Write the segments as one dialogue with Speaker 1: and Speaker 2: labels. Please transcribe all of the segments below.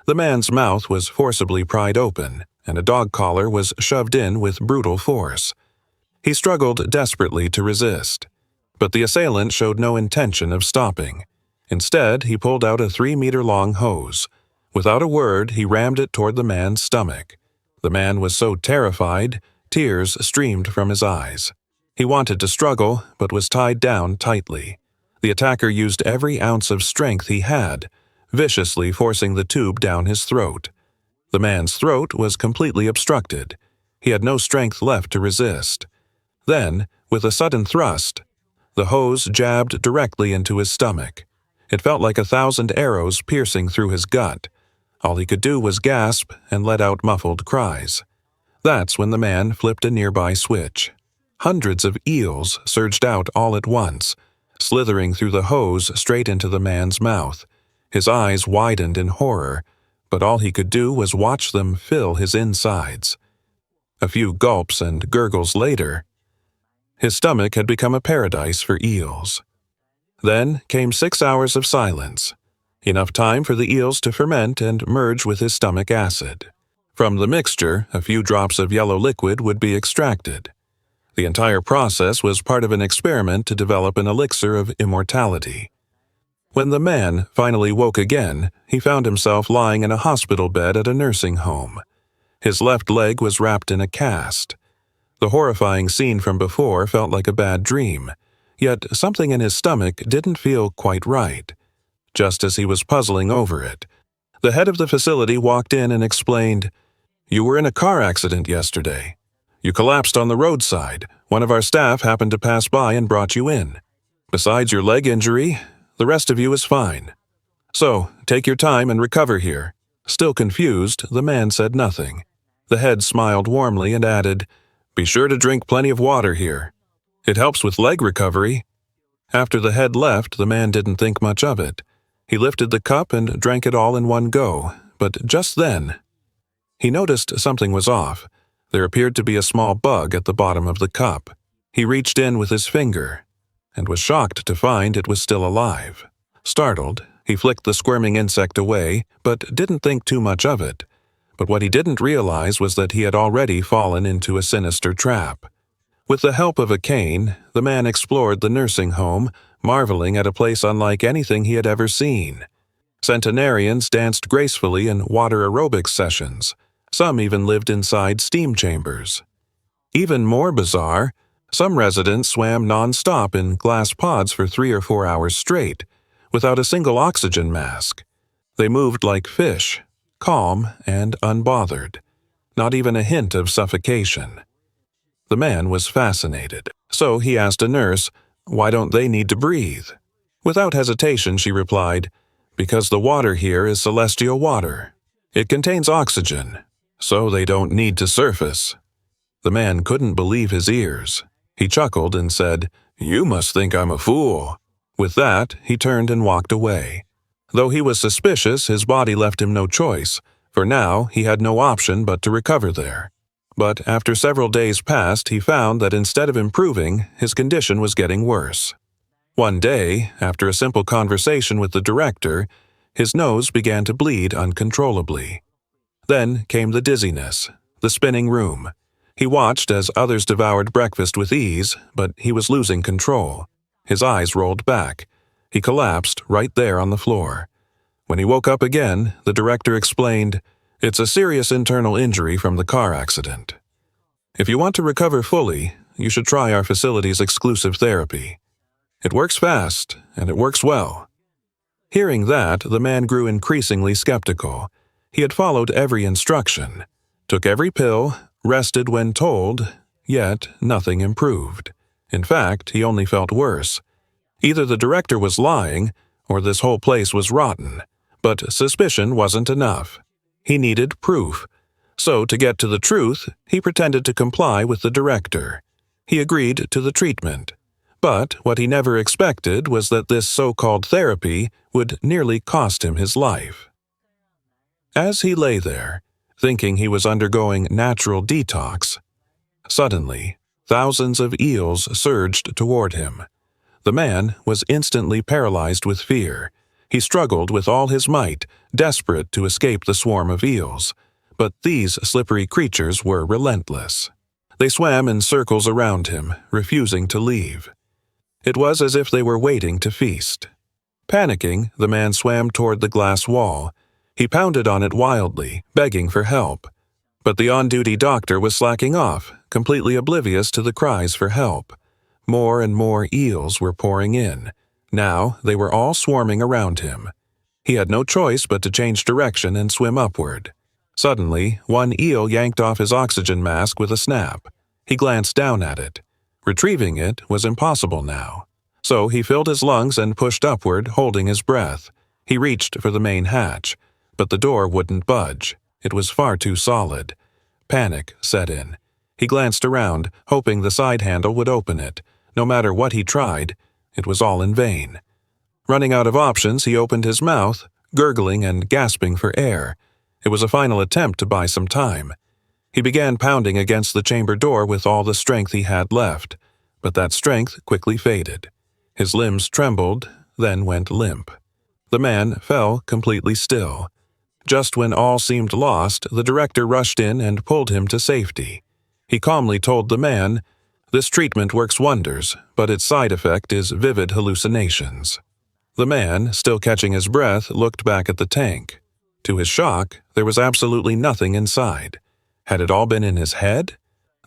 Speaker 1: The man's mouth was forcibly pried open, and a dog collar was shoved in with brutal force. He struggled desperately to resist, but the assailant showed no intention of stopping. Instead, he pulled out a 3-meter-long hose. Without a word, he rammed it toward the man's stomach. The man was so terrified, tears streamed from his eyes. He wanted to struggle, but was tied down tightly. The attacker used every ounce of strength he had, viciously forcing the tube down his throat. The man's throat was completely obstructed. He had no strength left to resist. Then, with a sudden thrust, the hose jabbed directly into his stomach. It felt like 1,000 arrows piercing through his gut. All he could do was gasp and let out muffled cries. That's when the man flipped a nearby switch. Hundreds of eels surged out all at once, slithering through the hose straight into the man's mouth. His eyes widened in horror, but all he could do was watch them fill his insides. A few gulps and gurgles later, his stomach had become a paradise for eels. Then came 6 hours of silence, enough time for the eels to ferment and merge with his stomach acid. From the mixture, a few drops of yellow liquid would be extracted. The entire process was part of an experiment to develop an elixir of immortality. When the man finally woke again, he found himself lying in a hospital bed at a nursing home. His left leg was wrapped in a cast. The horrifying scene from before felt like a bad dream, yet something in his stomach didn't feel quite right. Just as he was puzzling over it, the head of the facility walked in and explained, "You were in a car accident yesterday. You collapsed on the roadside. One of our staff happened to pass by and brought you in. Besides your leg injury, the rest of you is fine. So, take your time and recover here." Still confused, the man said nothing. The head smiled warmly and added, "Be sure to drink plenty of water here. It helps with leg recovery." After the head left, the man didn't think much of it. He lifted the cup and drank it all in one go, but just then, he noticed something was off. There appeared to be a small bug at the bottom of the cup. He reached in with his finger, and was shocked to find it was still alive. Startled, he flicked the squirming insect away, but didn't think too much of it. But what he didn't realize was that he had already fallen into a sinister trap. With the help of a cane, the man explored the nursing home, marveling at a place unlike anything he had ever seen. Centenarians danced gracefully in water aerobics sessions. Some even lived inside steam chambers. Even more bizarre, some residents swam non-stop in glass pods for 3 or 4 hours straight, without a single oxygen mask. They moved like fish, calm and unbothered. Not even a hint of suffocation. The man was fascinated, so he asked a nurse, "Why don't they need to breathe?" Without hesitation, she replied, "Because the water here is celestial water. It contains oxygen, so they don't need to surface." The man couldn't believe his ears. He chuckled and said, "You must think I'm a fool." With that, he turned and walked away. Though he was suspicious, his body left him no choice, for now he had no option but to recover there. But after several days passed, he found that instead of improving, his condition was getting worse. One day, after a simple conversation with the director, his nose began to bleed uncontrollably. Then came the dizziness, the spinning room. He watched as others devoured breakfast with ease, but he was losing control. His eyes rolled back. He collapsed right there on the floor. When he woke up again, the director explained, "It's a serious internal injury from the car accident. If you want to recover fully, you should try our facility's exclusive therapy. It works fast, and it works well." Hearing that, the man grew increasingly skeptical. He had followed every instruction, took every pill, rested when told, yet nothing improved. In fact, he only felt worse. Either the director was lying, or this whole place was rotten. But suspicion wasn't enough. He needed proof. So, to get to the truth, he pretended to comply with the director. He agreed to the treatment. But what he never expected was that this so-called therapy would nearly cost him his life. As he lay there, thinking he was undergoing natural detox, suddenly, thousands of eels surged toward him. The man was instantly paralyzed with fear. He struggled with all his might, desperate to escape the swarm of eels. But these slippery creatures were relentless. They swam in circles around him, refusing to leave. It was as if they were waiting to feast. Panicking, the man swam toward the glass wall. He pounded on it wildly, begging for help. But the on-duty doctor was slacking off, completely oblivious to the cries for help. More and more eels were pouring in. Now they were all swarming around him. He had no choice but to change direction and swim upward. Suddenly, one eel yanked off his oxygen mask with a snap. He glanced down at it. Retrieving it was impossible now. So he filled his lungs and pushed upward, holding his breath. He reached for the main hatch, but the door wouldn't budge. It was far too solid. Panic set in. He glanced around, hoping the side handle would open it. No matter what he tried, it was all in vain. Running out of options, he opened his mouth, gurgling and gasping for air. It was a final attempt to buy some time. He began pounding against the chamber door with all the strength he had left, but that strength quickly faded. His limbs trembled, then went limp. The man fell completely still. Just when all seemed lost, the director rushed in and pulled him to safety. He calmly told the man, "This treatment works wonders, but its side effect is vivid hallucinations." The man, still catching his breath, looked back at the tank. To his shock, there was absolutely nothing inside. Had it all been in his head?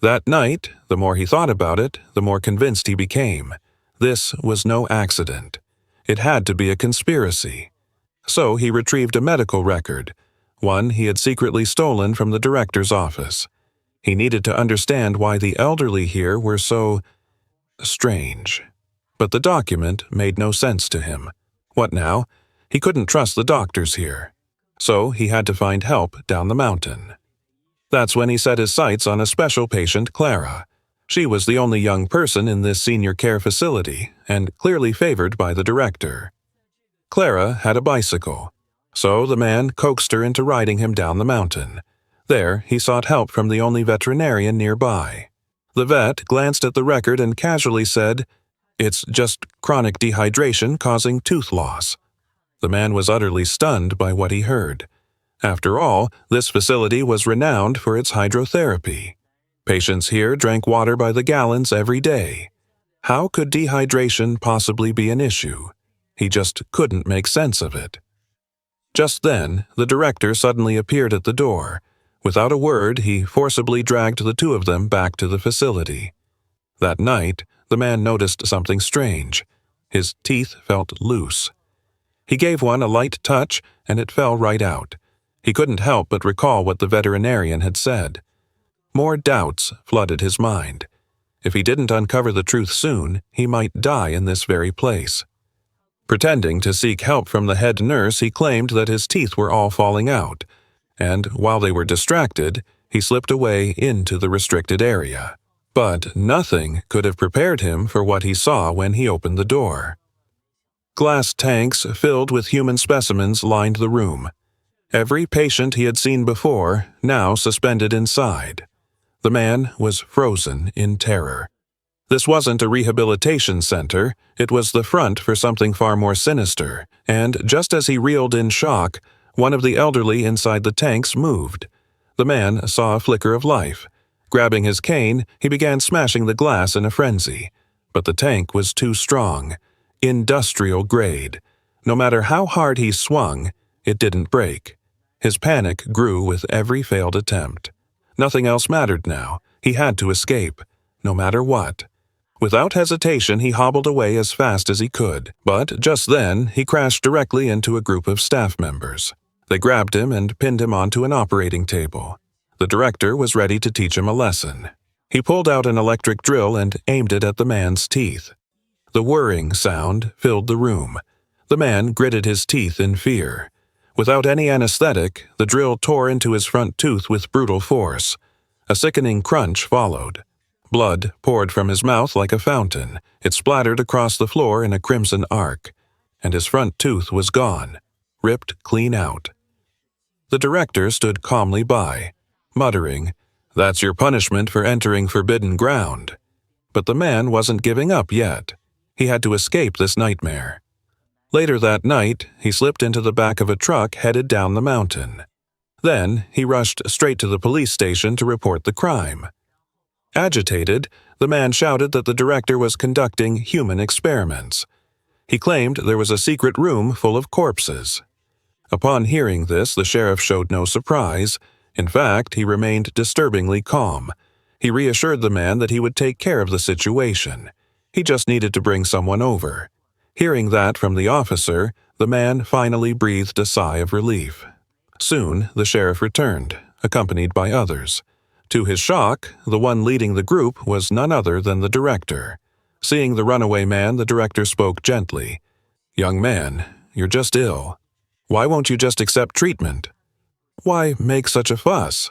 Speaker 1: That night, the more he thought about it, the more convinced he became. This was no accident. It had to be a conspiracy. So he retrieved a medical record, one he had secretly stolen from the director's office. He needed to understand why the elderly here were so strange. But the document made no sense to him. What now? He couldn't trust the doctors here. So he had to find help down the mountain. That's when he set his sights on a special patient, Clara. She was the only young person in this senior care facility, and clearly favored by the director. Clara had a bicycle, so the man coaxed her into riding him down the mountain. There, he sought help from the only veterinarian nearby. The vet glanced at the record and casually said, "It's just chronic dehydration causing tooth loss." The man was utterly stunned by what he heard. After all, this facility was renowned for its hydrotherapy. Patients here drank water by the gallons every day. How could dehydration possibly be an issue? He just couldn't make sense of it. Just then, the director suddenly appeared at the door. Without a word, he forcibly dragged the two of them back to the facility. That night, the man noticed something strange. His teeth felt loose. He gave one a light touch, and it fell right out. He couldn't help but recall what the veterinarian had said. More doubts flooded his mind. If he didn't uncover the truth soon, he might die in this very place. Pretending to seek help from the head nurse, he claimed that his teeth were all falling out, and while they were distracted, he slipped away into the restricted area. But nothing could have prepared him for what he saw when he opened the door. Glass tanks filled with human specimens lined the room. Every patient he had seen before, now suspended inside. The man was frozen in terror. This wasn't a rehabilitation center, it was the front for something far more sinister, and just as he reeled in shock, one of the elderly inside the tanks moved. The man saw a flicker of life. Grabbing his cane, he began smashing the glass in a frenzy. But the tank was too strong. Industrial grade. No matter how hard he swung, it didn't break. His panic grew with every failed attempt. Nothing else mattered now. He had to escape, no matter what. Without hesitation, he hobbled away as fast as he could, but just then he crashed directly into a group of staff members. They grabbed him and pinned him onto an operating table. The director was ready to teach him a lesson. He pulled out an electric drill and aimed it at the man's teeth. The whirring sound filled the room. The man gritted his teeth in fear. Without any anesthetic, the drill tore into his front tooth with brutal force. A sickening crunch followed. Blood poured from his mouth like a fountain. It splattered across the floor in a crimson arc. And his front tooth was gone, ripped clean out. The director stood calmly by, muttering, "That's your punishment for entering forbidden ground." But the man wasn't giving up yet. He had to escape this nightmare. Later that night, he slipped into the back of a truck headed down the mountain. Then, he rushed straight to the police station to report the crime. Agitated, the man shouted that the director was conducting human experiments. He claimed there was a secret room full of corpses. Upon hearing this, the sheriff showed no surprise. In fact, he remained disturbingly calm. He reassured the man that he would take care of the situation. He just needed to bring someone over. Hearing that from the officer, the man finally breathed a sigh of relief. Soon, the sheriff returned, accompanied by others. To his shock, the one leading the group was none other than the director. Seeing the runaway man, the director spoke gently. "Young man, you're just ill. Why won't you just accept treatment? Why make such a fuss?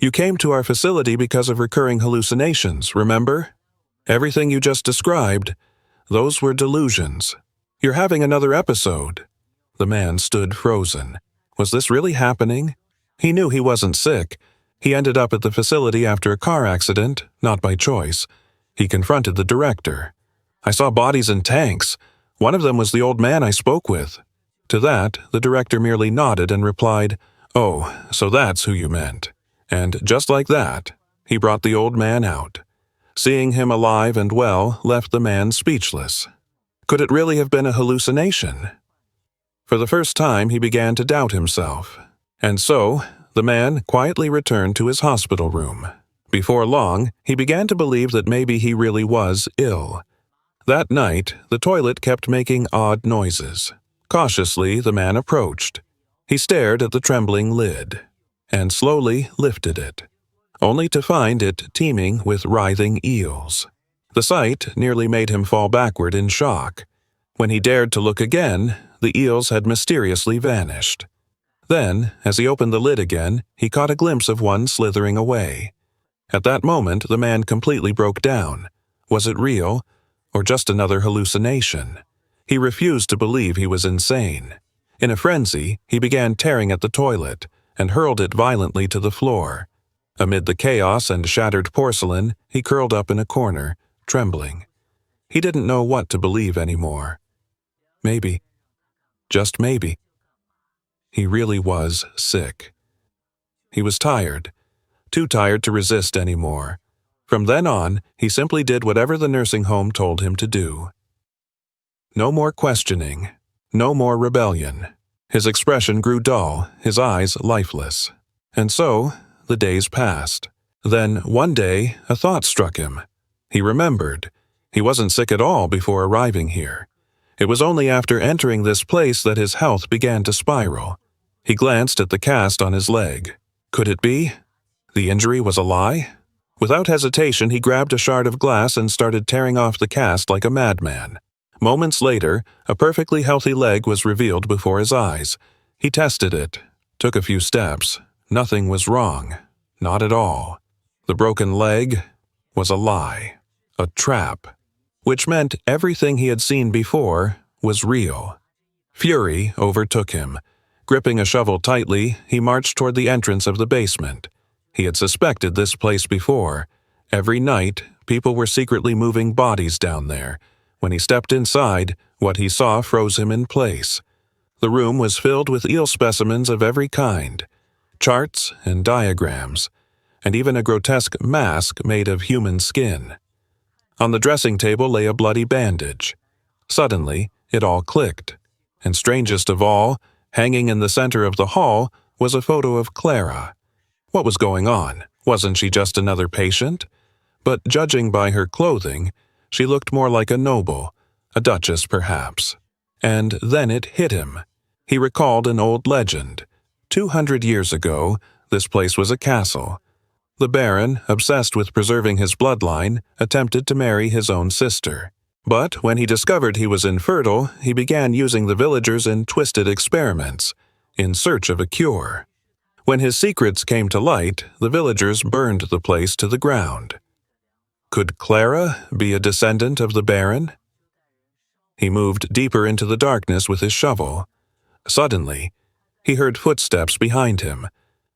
Speaker 1: You came to our facility because of recurring hallucinations, remember? Everything you just described, those were delusions. You're having another episode." The man stood frozen. Was this really happening? He knew he wasn't sick. He ended up at the facility after a car accident, not by choice. He confronted the director. "I saw bodies in tanks. One of them was the old man I spoke with." To that, the director merely nodded and replied, "Oh, so that's who you meant." And just like that, he brought the old man out. Seeing him alive and well left the man speechless. Could it really have been a hallucination? For the first time, he began to doubt himself. And so, the man quietly returned to his hospital room. Before long, he began to believe that maybe he really was ill. That night, the toilet kept making odd noises. Cautiously, the man approached. He stared at the trembling lid, and slowly lifted it, only to find it teeming with writhing eels. The sight nearly made him fall backward in shock. When he dared to look again, the eels had mysteriously vanished. Then, as he opened the lid again, he caught a glimpse of one slithering away. At that moment, the man completely broke down. Was it real, or just another hallucination? He refused to believe he was insane. In a frenzy, he began tearing at the toilet and hurled it violently to the floor. Amid the chaos and shattered porcelain, he curled up in a corner, trembling. He didn't know what to believe anymore. Maybe, just maybe, he really was sick. He was tired, too tired to resist anymore. From then on, he simply did whatever the nursing home told him to do. No more questioning, no more rebellion. His expression grew dull, his eyes lifeless. And so, the days passed. Then, one day, a thought struck him. He remembered. He wasn't sick at all before arriving here. It was only after entering this place that his health began to spiral. He glanced at the cast on his leg. Could it be? The injury was a lie? Without hesitation, he grabbed a shard of glass and started tearing off the cast like a madman. Moments later, a perfectly healthy leg was revealed before his eyes. He tested it, took a few steps. Nothing was wrong. Not at all. The broken leg was a lie. A trap. Which meant everything he had seen before was real. Fury overtook him. Gripping a shovel tightly, he marched toward the entrance of the basement. He had suspected this place before. Every night, people were secretly moving bodies down there. When he stepped inside, what he saw froze him in place. The room was filled with eel specimens of every kind, charts and diagrams, and even a grotesque mask made of human skin. On the dressing table lay a bloody bandage. Suddenly, it all clicked. And strangest of all, hanging in the center of the hall, was a photo of Clara. What was going on? Wasn't she just another patient? But judging by her clothing, she looked more like a noble, a duchess perhaps. And then it hit him. He recalled an old legend. 200 years ago, this place was a castle. The Baron, obsessed with preserving his bloodline, attempted to marry his own sister. But when he discovered he was infertile, he began using the villagers in twisted experiments, in search of a cure. When his secrets came to light, the villagers burned the place to the ground. Could Clara be a descendant of the Baron? He moved deeper into the darkness with his shovel. Suddenly, he heard footsteps behind him.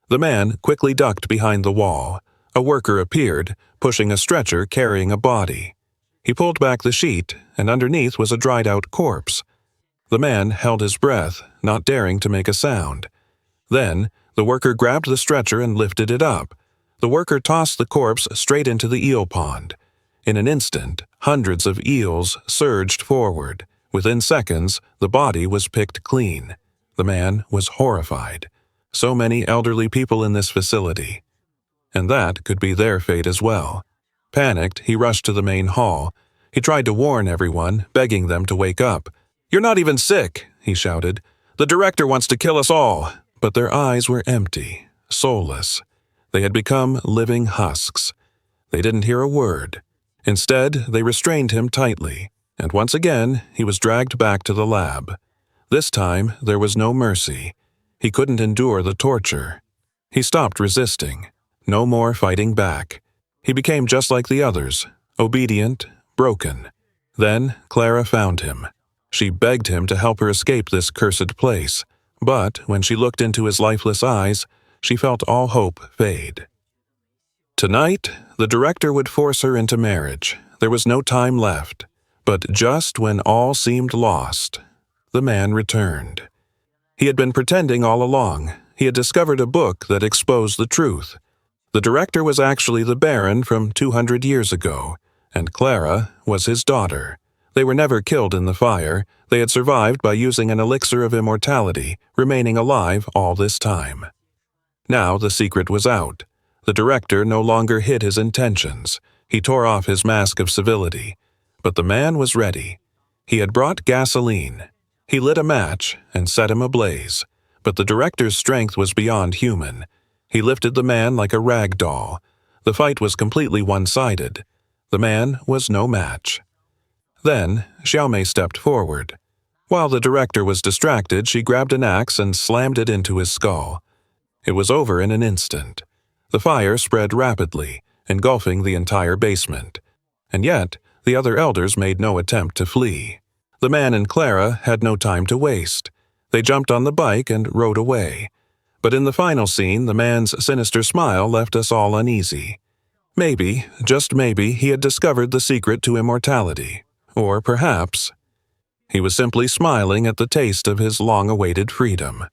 Speaker 1: The man quickly ducked behind the wall. A worker appeared, pushing a stretcher carrying a body. He pulled back the sheet, and underneath was a dried-out corpse. The man held his breath, not daring to make a sound. Then, the worker grabbed the stretcher and lifted it up. The worker tossed the corpse straight into the eel pond. In an instant, hundreds of eels surged forward. Within seconds, the body was picked clean. The man was horrified. So many elderly people in this facility. And that could be their fate as well. Panicked, he rushed to the main hall. He tried to warn everyone, begging them to wake up. "You're not even sick," he shouted. "The director wants to kill us all." But their eyes were empty, soulless. They had become living husks. They didn't hear a word. Instead, they restrained him tightly, and once again he was dragged back to the lab. This time, there was no mercy. He couldn't endure the torture. He stopped resisting. No more fighting back. He became just like the others, obedient, broken. Then Clara found him. She begged him to help her escape this cursed place, but when she looked into his lifeless eyes, she felt all hope fade. Tonight, the director would force her into marriage. There was no time left. But just when all seemed lost, the man returned. He had been pretending all along. He had discovered a book that exposed the truth. The director was actually the Baron from 200 years ago, and Clara was his daughter. They were never killed in the fire. They had survived by using an elixir of immortality, remaining alive all this time. Now the secret was out. The director no longer hid his intentions. He tore off his mask of civility. But the man was ready. He had brought gasoline. He lit a match and set him ablaze. But the director's strength was beyond human. He lifted the man like a rag doll. The fight was completely one-sided. The man was no match. Then, Xiaomei stepped forward. While the director was distracted, she grabbed an axe and slammed it into his skull. It was over in an instant. The fire spread rapidly, engulfing the entire basement. And yet, the other elders made no attempt to flee. The man and Clara had no time to waste. They jumped on the bike and rode away. But in the final scene, the man's sinister smile left us all uneasy. Maybe, just maybe, he had discovered the secret to immortality. Or perhaps, he was simply smiling at the taste of his long-awaited freedom.